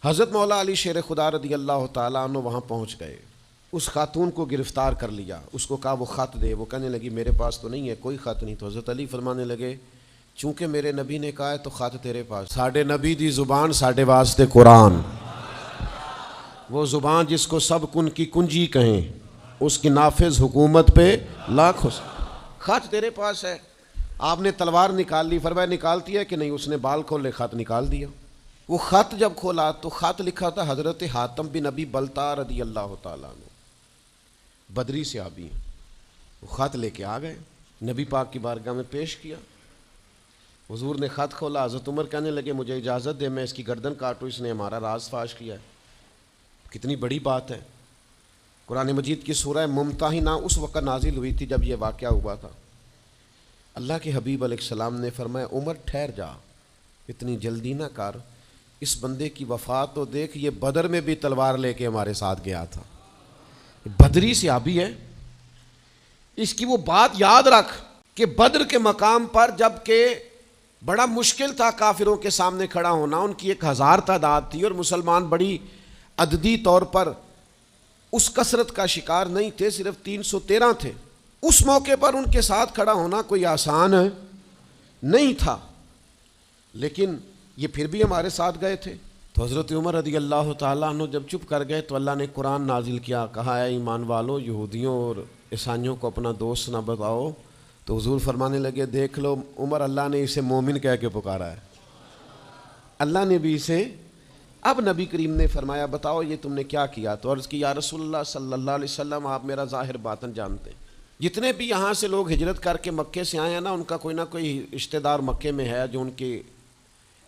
حضرت مولا علی شیر خدا رضی اللہ تعالیٰ عنہ وہاں پہنچ گئے، اس خاتون کو گرفتار کر لیا، اس کو کہا وہ خط دے، وہ کہنے لگی میرے پاس تو نہیں ہے، کوئی خط نہیں۔ تو حضرت علی فرمانے لگے چونکہ میرے نبی نے کہا ہے تو خط تیرے پاس۔ ساڈے نبی دی زبان ساڈے واسطے قرآن، وہ زبان جس کو سب کن کی کنجی کہیں، اس کی نافذ حکومت پہ لاکھ حسن۔ خط تیرے پاس ہے۔ آپ نے تلوار نکال لی، فرمایا نکالتی ہے کہ نہیں؟ اس نے بال کھولے، خط نکال دیا۔ وہ خط جب کھولا تو خط لکھا تھا حضرت حاتم بن ابی بلتع رضی اللہ تعالیٰ عنہ، بدری صحابی ہیں۔ وہ خط لے کے آ گئے، نبی پاک کی بارگاہ میں پیش کیا۔ حضور نے خط کھولا، حضرت عمر کہنے لگے مجھے اجازت دے میں اس کی گردن کاٹوں، اس نے ہمارا راز فاش کیا ہے۔ کتنی بڑی بات ہے۔ قرآن مجید کی سورہ ممتحنہ اس وقت نازل ہوئی تھی جب یہ واقعہ ہوا تھا۔ اللہ کے حبیب علیہ السلام نے فرمایا عمر ٹھہر جا، اتنی جلدی نہ کر، اس بندے کی وفات تو دیکھ، یہ بدر میں بھی تلوار لے کے ہمارے ساتھ گیا تھا، بدری صحابی ہے، اس کی وہ بات یاد رکھ کہ بدر کے مقام پر جب کہ بڑا مشکل تھا کافروں کے سامنے کھڑا ہونا، ان کی 1000 تعداد تھی اور مسلمان بڑی عددی طور پر اس کثرت کا شکار نہیں تھے، صرف 313 تھے۔ اس موقع پر ان کے ساتھ کھڑا ہونا کوئی آسان نہیں تھا، لیکن یہ پھر بھی ہمارے ساتھ گئے تھے۔ تو حضرت عمر رضی اللہ تعالیٰ عنہ جب چپ کر گئے تو اللہ نے قرآن نازل کیا، کہا اے ایمان والو یہودیوں اور عیسائیوں کو اپنا دوست نہ بتاؤ۔ تو حضور فرمانے لگے دیکھ لو عمر، اللہ نے اسے مومن کہہ کے پکارا ہے، اللہ نے بھی اسے۔ اب نبی کریم نے فرمایا بتاؤ یہ تم نے کیا کیا؟ تو عرض کی یا رسول اللہ صلی اللہ علیہ وسلم آپ میرا ظاہر باطن جانتے ہیں، جتنے بھی یہاں سے لوگ ہجرت کر کے مکے سے آئے ہیں نا، ان کا کوئی نہ کوئی رشتہ دار مکے میں ہے جو ان کے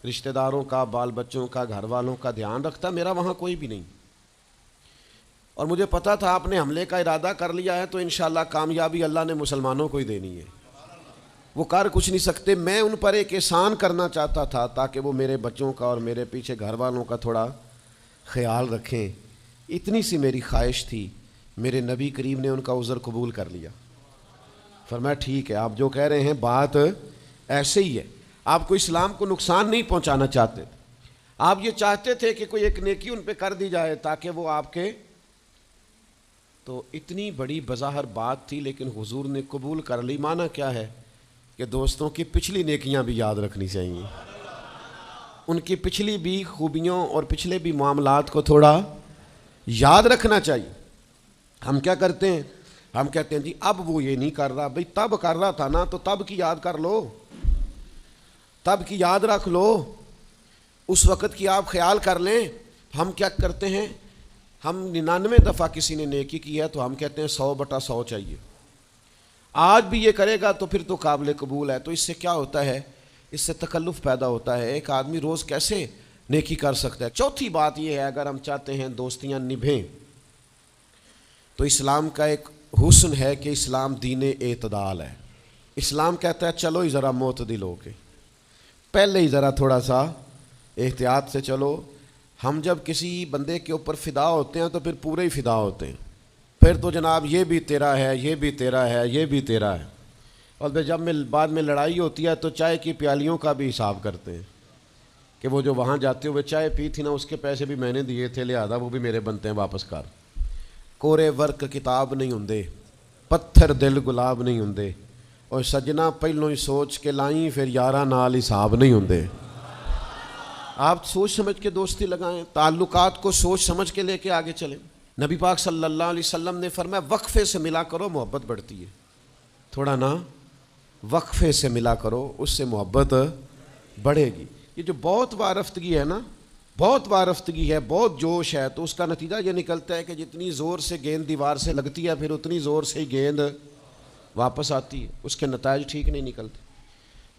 رشتہ داروں کا، بال بچوں کا، گھر والوں کا دھیان رکھتا، میرا وہاں کوئی بھی نہیں۔ اور مجھے پتا تھا آپ نے حملے کا ارادہ کر لیا ہے تو انشاءاللہ کامیابی اللہ نے مسلمانوں کو ہی دینی ہے، وہ کر کچھ نہیں سکتے۔ میں ان پر ایک احسان کرنا چاہتا تھا تاکہ وہ میرے بچوں کا اور میرے پیچھے گھر والوں کا تھوڑا خیال رکھیں، اتنی سی میری خواہش تھی۔ میرے نبی کریم نے ان کا عذر قبول کر لیا، فرمایا ٹھیک ہے آپ جو کہہ رہے ہیں بات ایسے ہی ہے، آپ کو اسلام کو نقصان نہیں پہنچانا چاہتے، آپ یہ چاہتے تھے کہ کوئی ایک نیکی ان پہ کر دی جائے تاکہ وہ آپ کے۔ تو اتنی بڑی بظاہر بات تھی لیکن حضور نے قبول کر لی۔ معنی کیا ہے کہ دوستوں کی پچھلی نیکیاں بھی یاد رکھنی چاہیے، ان کی پچھلی بھی خوبیوں اور پچھلے بھی معاملات کو تھوڑا یاد رکھنا چاہیے۔ ہم کیا کرتے ہیں؟ ہم کہتے ہیں جی اب وہ یہ نہیں کر رہا، بھئی تب کر رہا تھا نا، تو تب کی یاد کر لو، تب کی یاد رکھ لو، اس وقت کی آپ خیال کر لیں۔ ہم کیا کرتے ہیں؟ ہم 99 دفعہ کسی نے نیکی کی ہے تو ہم کہتے ہیں 100/100 چاہیے، آج بھی یہ کرے گا تو پھر تو قابل قبول ہے۔ تو اس سے کیا ہوتا ہے؟ اس سے تکلف پیدا ہوتا ہے، ایک آدمی روز کیسے نیکی کر سکتا ہے؟ چوتھی بات یہ ہے اگر ہم چاہتے ہیں دوستیاں نبھیں تو اسلام کا ایک حسن ہے کہ اسلام دین اعتدال ہے۔ اسلام کہتا ہے چلو ہی ذرا معتدل ہو کے، پہلے ہی ذرا تھوڑا سا احتیاط سے چلو۔ ہم جب کسی بندے کے اوپر فدا ہوتے ہیں تو پھر پورے ہی فدا ہوتے ہیں، پھر تو جناب یہ بھی تیرا ہے، یہ بھی تیرا ہے، یہ بھی تیرا ہے۔ اور پھر جب بعد میں لڑائی ہوتی ہے تو چائے کی پیالیوں کا بھی حساب کرتے ہیں کہ وہ جو وہاں جاتے ہوئے چائے پی تھی نا اس کے پیسے بھی میں نے دیے تھے، لہذا وہ بھی میرے بنتے ہیں، واپس کر۔ کورے ورک کتاب نہیں ہوندے، پتھر دل گلاب نہیں ہوندے، اور سجنا پہلوں ہی سوچ کے لائیں پھر یاراں نال حساب نہیں ہوندے۔ آپ سوچ سمجھ کے دوستی لگائیں، تعلقات کو سوچ سمجھ کے لے کے آگے چلیں۔ نبی پاک صلی اللہ علیہ وسلم نے فرمایا وقفے سے ملا کرو محبت بڑھتی ہے، تھوڑا نا وقفے سے ملا کرو، اس سے محبت بڑھے گی۔ یہ جو بہت وارفتگی ہے نا، بہت وارفتگی ہے، بہت جوش ہے، تو اس کا نتیجہ یہ نکلتا ہے کہ جتنی زور سے گیند دیوار سے لگتی ہے پھر اتنی زور سے ہی گیند واپس آتی ہے، اس کے نتائج ٹھیک نہیں نکلتے۔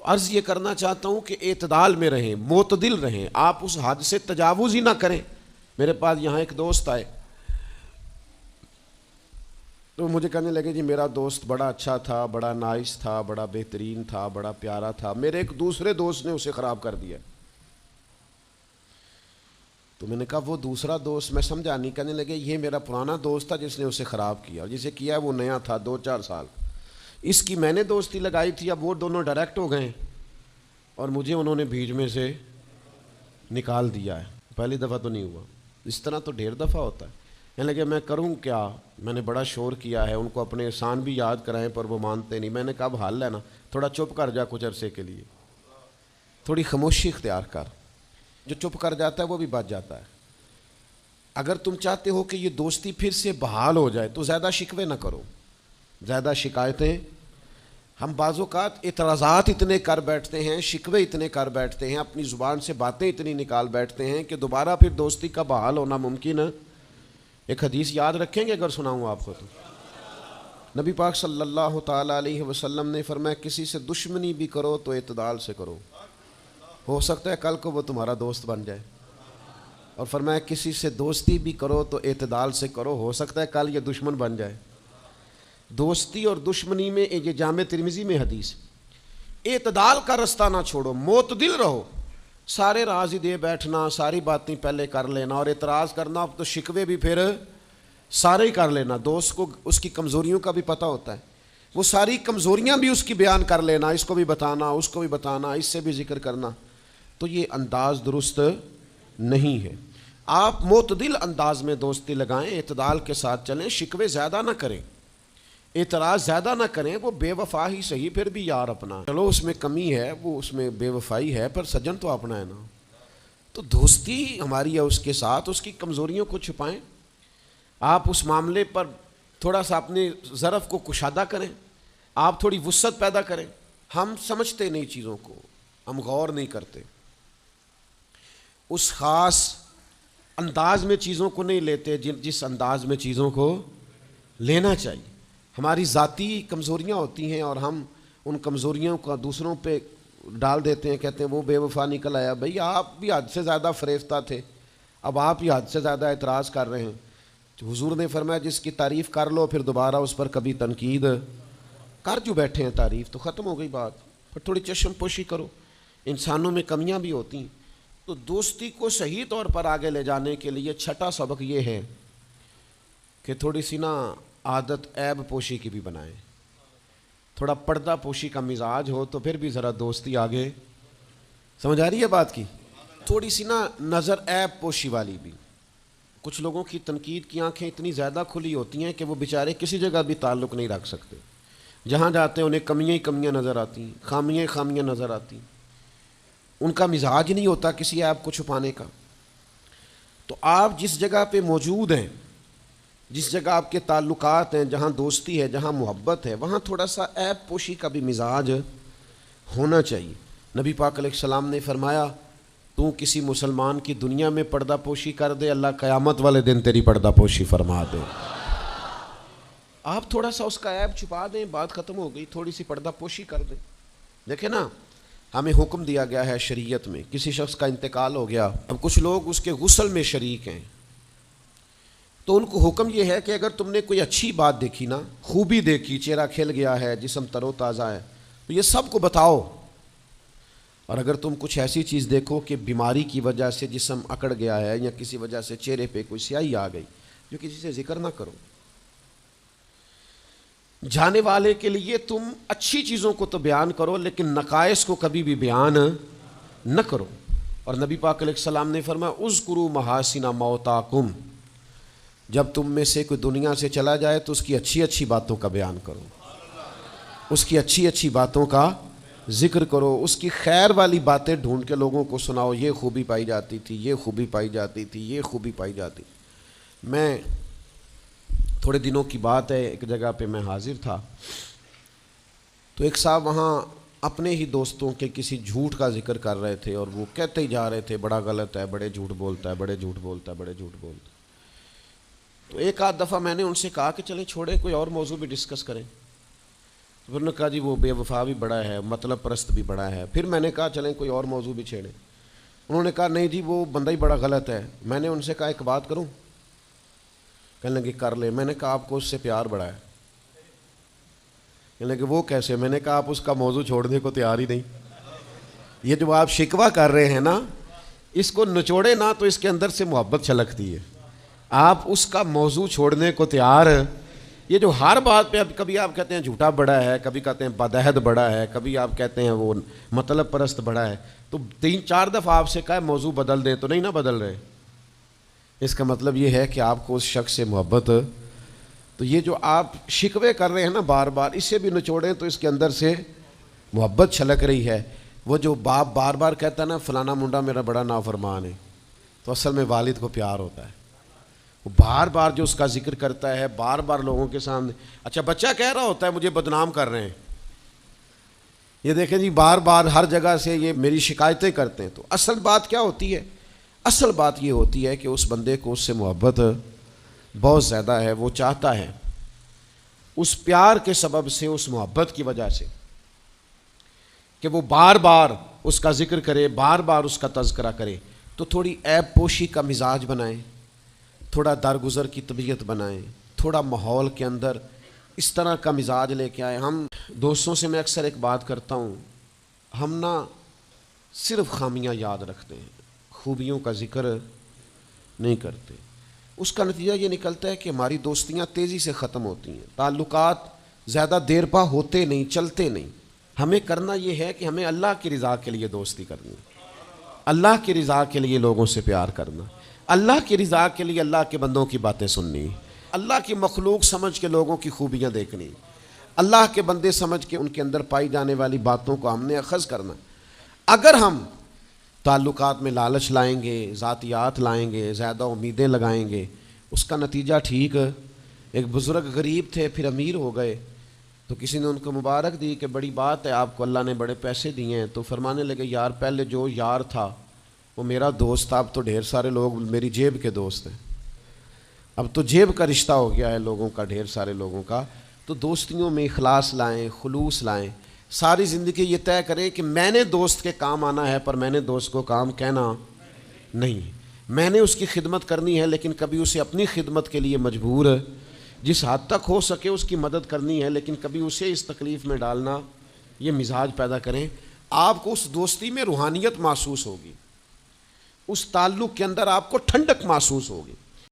عرض یہ کرنا چاہتا ہوں کہ اعتدال میں رہیں، معتدل رہیں، آپ اس حد سے تجاوز ہی نہ کریں۔ میرے پاس یہاں ایک دوست آئے تو مجھے کہنے لگے جی میرا دوست بڑا اچھا تھا، بڑا نائس تھا، بڑا بہترین تھا، بڑا پیارا تھا، میرے ایک دوسرے دوست نے اسے خراب کر دیا۔ تو میں نے کہا وہ دوسرا دوست؟ میں سمجھا نہیں۔ کہنے لگے یہ میرا پرانا دوست تھا جس نے اسے خراب کیا، اور جسے کیا وہ نیا تھا، 2-4 سال اس کی میں نے دوستی لگائی تھی، اب وہ دونوں ڈائریکٹ ہو گئے اور مجھے انہوں نے بیچ میں سے نکال دیا ہے۔ پہلی دفعہ تو نہیں ہوا، اس طرح تو ڈھیر دفعہ ہوتا ہے. کہنے لگے میں کروں کیا، میں نے بڑا شور کیا ہے، ان کو اپنے احسان بھی یاد کرائیں پر وہ مانتے نہیں. میں نے کہا اب حل ہے نا، تھوڑا چپ کر جا کچھ عرصے کے لیے، تھوڑی خاموشی اختیار کر. جو چپ کر جاتا ہے وہ بھی بچ جاتا ہے. اگر تم چاہتے ہو کہ یہ دوستی پھر سے بحال ہو جائے تو زیادہ شکوے نہ کرو، زیادہ شکایتیں. ہم بعض اوقات اعتراضات اتنے کر بیٹھتے ہیں، شکوے اتنے کر بیٹھتے ہیں، اپنی زبان سے باتیں اتنی نکال بیٹھتے ہیں کہ دوبارہ پھر دوستی کا بحال ہونا ممکن ہے. ایک حدیث یاد رکھیں گے اگر سناؤں آپ کو تو؟ نبی پاک صلی اللہ تعالیٰ علیہ وسلم نے فرمایا کسی سے دشمنی بھی کرو تو اعتدال سے کرو، ہو سکتا ہے کل کو وہ تمہارا دوست بن جائے. اور فرمایا کسی سے دوستی بھی کرو تو اعتدال سے کرو، ہو سکتا ہے کل یہ دشمن بن جائے. دوستی اور دشمنی میں یہ جامع ترمذی میں حدیث، اعتدال کا رستہ نہ چھوڑو، معتدل رہو. سارے راز ہی دے بیٹھنا، ساری باتیں پہلے کر لینا اور اعتراض کرنا، اب تو شکوے بھی پھر سارے ہی کر لینا. دوست کو اس کی کمزوریوں کا بھی پتہ ہوتا ہے، وہ ساری کمزوریاں بھی اس کی بیان کر لینا، اس کو بھی بتانا، اس کو بھی بتانا، اس سے بھی ذکر کرنا. تو یہ انداز درست نہیں ہے. آپ معتدل انداز میں دوستی لگائیں، اعتدال کے ساتھ چلیں، شکوے زیادہ نہ کریں، اعتراض زیادہ نہ کریں. وہ بے وفا ہی صحیح، پھر بھی یار اپنا، چلو اس میں کمی ہے، وہ اس میں بے وفائی ہے، پر سجن تو اپنا ہے نا. تو دوستی ہماری ہے اس کے ساتھ، اس کی کمزوریوں کو چھپائیں. آپ اس معاملے پر تھوڑا سا اپنے ظرف کو کشادہ کریں، آپ تھوڑی وسعت پیدا کریں. ہم سمجھتے نہیں چیزوں کو، ہم غور نہیں کرتے، اس خاص انداز میں چیزوں کو نہیں لیتے جس انداز میں چیزوں کو لینا چاہیے. ہماری ذاتی کمزوریاں ہوتی ہیں اور ہم ان کمزوریوں کا دوسروں پہ ڈال دیتے ہیں، کہتے ہیں وہ بے وفا نکل آیا. بھئی آپ بھی حد سے زیادہ فریفتہ تھے، اب آپ ہی حد سے زیادہ اعتراض کر رہے ہیں. حضور نے فرمایا جس کی تعریف کر لو پھر دوبارہ اس پر کبھی تنقید کر جو بیٹھے ہیں، تعریف تو ختم ہو گئی بات، پر تھوڑی چشم پوشی کرو. انسانوں میں کمیاں بھی ہوتی ہیں. تو دوستی کو صحیح طور پر آگے لے جانے کے لیے چھٹا سبق یہ ہے کہ تھوڑی سی نا عادت عیب پوشی کی بھی بنائیں. تھوڑا پردہ پوشی کا مزاج ہو تو پھر بھی ذرا دوستی آگے. سمجھ آ رہی ہے بات کی؟ تھوڑی سی نا نظر عیب پوشی والی بھی. کچھ لوگوں کی تنقید کی آنکھیں اتنی زیادہ کھلی ہوتی ہیں کہ وہ بیچارے کسی جگہ بھی تعلق نہیں رکھ سکتے. جہاں جاتے ہیں انہیں کمیاں ہی کمیاں نظر آتی ہیں، خامیاں ہی خامیاں نظر آتی ہیں. ان کا مزاج نہیں ہوتا کسی عیب کو چھپانے کا. تو آپ جس جگہ پہ موجود ہیں، جس جگہ آپ کے تعلقات ہیں، جہاں دوستی ہے، جہاں محبت ہے، وہاں تھوڑا سا عیب پوشی کا بھی مزاج ہونا چاہیے. نبی پاک علیہ السلام نے فرمایا تو کسی مسلمان کی دنیا میں پردہ پوشی کر دے، اللہ قیامت والے دن تیری پردہ پوشی فرما دے. آپ تھوڑا سا اس کا عیب چھپا دیں، بات ختم ہو گئی. تھوڑی سی پردہ پوشی کر دیں. دیکھیں نا، ہمیں حکم دیا گیا ہے شریعت میں، کسی شخص کا انتقال ہو گیا، اب کچھ لوگ اس کے غسل میں شریک ہیں، تو ان کو حکم یہ ہے کہ اگر تم نے کوئی اچھی بات دیکھی نا، خوبی دیکھی، چہرہ کھل گیا ہے، جسم تر و تازہ ہے، تو یہ سب کو بتاؤ. اور اگر تم کچھ ایسی چیز دیکھو کہ بیماری کی وجہ سے جسم اکڑ گیا ہے یا کسی وجہ سے چہرے پہ کوئی سیاہی آ گئی، جو کسی سے ذکر نہ کرو. جانے والے کے لیے تم اچھی چیزوں کو تو بیان کرو لیکن نقائص کو کبھی بھی بیان نہ کرو. اور نبی پاک علیہ السلام نے فرمایا اذکروا محاسن موتاکم، جب تم میں سے کوئی دنیا سے چلا جائے تو اس کی اچھی اچھی باتوں کا بیان کرو، اس کی اچھی اچھی باتوں کا ذکر کرو، اس کی خیر والی باتیں ڈھونڈ کے لوگوں کو سناؤ. یہ خوبی پائی جاتی تھی، یہ خوبی پائی جاتی تھی، یہ خوبی پائی جاتی. میں تھوڑے دنوں کی بات ہے، ایک جگہ پہ میں حاضر تھا، تو ایک صاحب وہاں اپنے ہی دوستوں کے کسی جھوٹ کا ذکر کر رہے تھے اور وہ کہتے ہی جا رہے تھے بڑا غلط ہے، بڑے جھوٹ بولتا ہے، بڑے جھوٹ بولتا ہے، بڑے جھوٹ بولتا ہے. تو ایک آدھ دفعہ میں نے ان سے کہا کہ چلیں چھوڑیں، کوئی اور موضوع بھی ڈسکس کریں. پھر نے کہا جی وہ بے وفا بھی بڑا ہے، مطلب پرست بھی بڑا ہے. پھر میں نے کہا چلیں کوئی اور موضوع بھی چھیڑیں. انہوں نے کہا نہیں جی وہ بندہ ہی بڑا غلط ہے. میں نے ان سے کہا ایک بات کروں؟ کہنے لگے کر لے. میں نے کہا آپ کو اس سے پیار بڑا ہے. کہنے لگے وہ کیسے؟ میں نے کہا آپ اس کا موضوع چھوڑنے کو تیار ہی نہیں. یہ جو آپ شکوہ کر رہے ہیں نا، اس کو نچوڑے نا تو اس کے اندر سے محبت چھلکتی ہے. آپ اس کا موضوع چھوڑنے کو تیار. یہ جو ہر بات پہ کبھی آپ کہتے ہیں جھوٹا بڑا ہے، کبھی کہتے ہیں بدعہد بڑا ہے، کبھی آپ کہتے ہیں وہ مطلب پرست بڑا ہے، تو 3-4 دفعہ آپ سے کہا موضوع بدل دیں تو نہیں نہ بدل رہے. اس کا مطلب یہ ہے کہ آپ کو اس شخص سے محبت، تو یہ جو آپ شکوے کر رہے ہیں نا بار بار، اسے بھی نچوڑیں تو اس کے اندر سے محبت چھلک رہی ہے۔ وہ جو باپ بار بار کہتا ہے نا فلانا منڈا میرا بڑا نافرمان ہے، تو اصل میں والد کو پیار ہوتا ہے۔ وہ بار بار جو اس کا ذکر کرتا ہے، بار بار لوگوں کے سامنے، اچھا بچہ کہہ رہا ہوتا ہے مجھے بدنام کر رہے ہیں، یہ دیکھیں جی بار بار ہر جگہ سے یہ میری شکایتیں کرتے ہیں، تو اصل بات کیا ہوتی ہے؟ اصل بات یہ ہوتی ہے کہ اس بندے کو اس سے محبت بہت زیادہ ہے، وہ چاہتا ہے اس پیار کے سبب سے، اس محبت کی وجہ سے کہ وہ بار بار اس کا ذکر کرے، بار بار اس کا تذکرہ کرے، تو تھوڑی عیب پوشی کا مزاج بنائیں، تھوڑا درگزر کی طبیعت بنائیں، تھوڑا ماحول کے اندر اس طرح کا مزاج لے کے آئے۔ ہم دوستوں سے میں اکثر ایک بات کرتا ہوں، ہم نا صرف خامیاں یاد رکھتے ہیں، خوبیوں کا ذکر نہیں کرتے۔ اس کا نتیجہ یہ نکلتا ہے کہ ہماری دوستیاں تیزی سے ختم ہوتی ہیں، تعلقات زیادہ دیر پا ہوتے نہیں، چلتے نہیں۔ ہمیں کرنا یہ ہے کہ ہمیں اللہ کی رضا کے لیے دوستی کرنی، اللہ کی رضا کے لیے لوگوں سے پیار کرنا، اللہ کی رضا کے لیے اللہ کے بندوں کی باتیں سننی، اللہ کی مخلوق سمجھ کے لوگوں کی خوبیاں دیکھنی، اللہ کے بندے سمجھ کے ان کے اندر پائی جانے والی باتوں کو ہم نے اخذ کرنا۔ اگر ہم تعلقات میں لالچ لائیں گے، ذاتیات لائیں گے، زیادہ امیدیں لگائیں گے، اس کا نتیجہ ٹھیک۔ ایک بزرگ غریب تھے پھر امیر ہو گئے، تو کسی نے ان کو مبارک دی کہ بڑی بات ہے، آپ کو اللہ نے بڑے پیسے دیے ہیں، تو فرمانے لگے یار پہلے جو یار تھا وہ میرا دوست تھا، اب تو ڈھیر سارے لوگ میری جیب کے دوست ہیں، اب تو جیب کا رشتہ ہو گیا ہے لوگوں کا، ڈھیر سارے لوگوں کا۔ تو دوستیوں میں اخلاص لائیں، خلوص لائیں، ساری زندگی یہ طے کریں کہ میں نے دوست کے کام آنا ہے، پر میں نے دوست کو کام کہنا نہیں، میں نے اس کی خدمت کرنی ہے لیکن کبھی اسے اپنی خدمت کے لیے مجبور، جس حد تک ہو سکے اس کی مدد کرنی ہے، لیکن کبھی اسے اس تکلیف میں ڈالنا، یہ مزاج پیدا کریں۔ آپ کو اس دوستی میں روحانیت محسوس ہوگی، اس تعلق کے اندر آپ کو ٹھنڈک محسوس ہوگی۔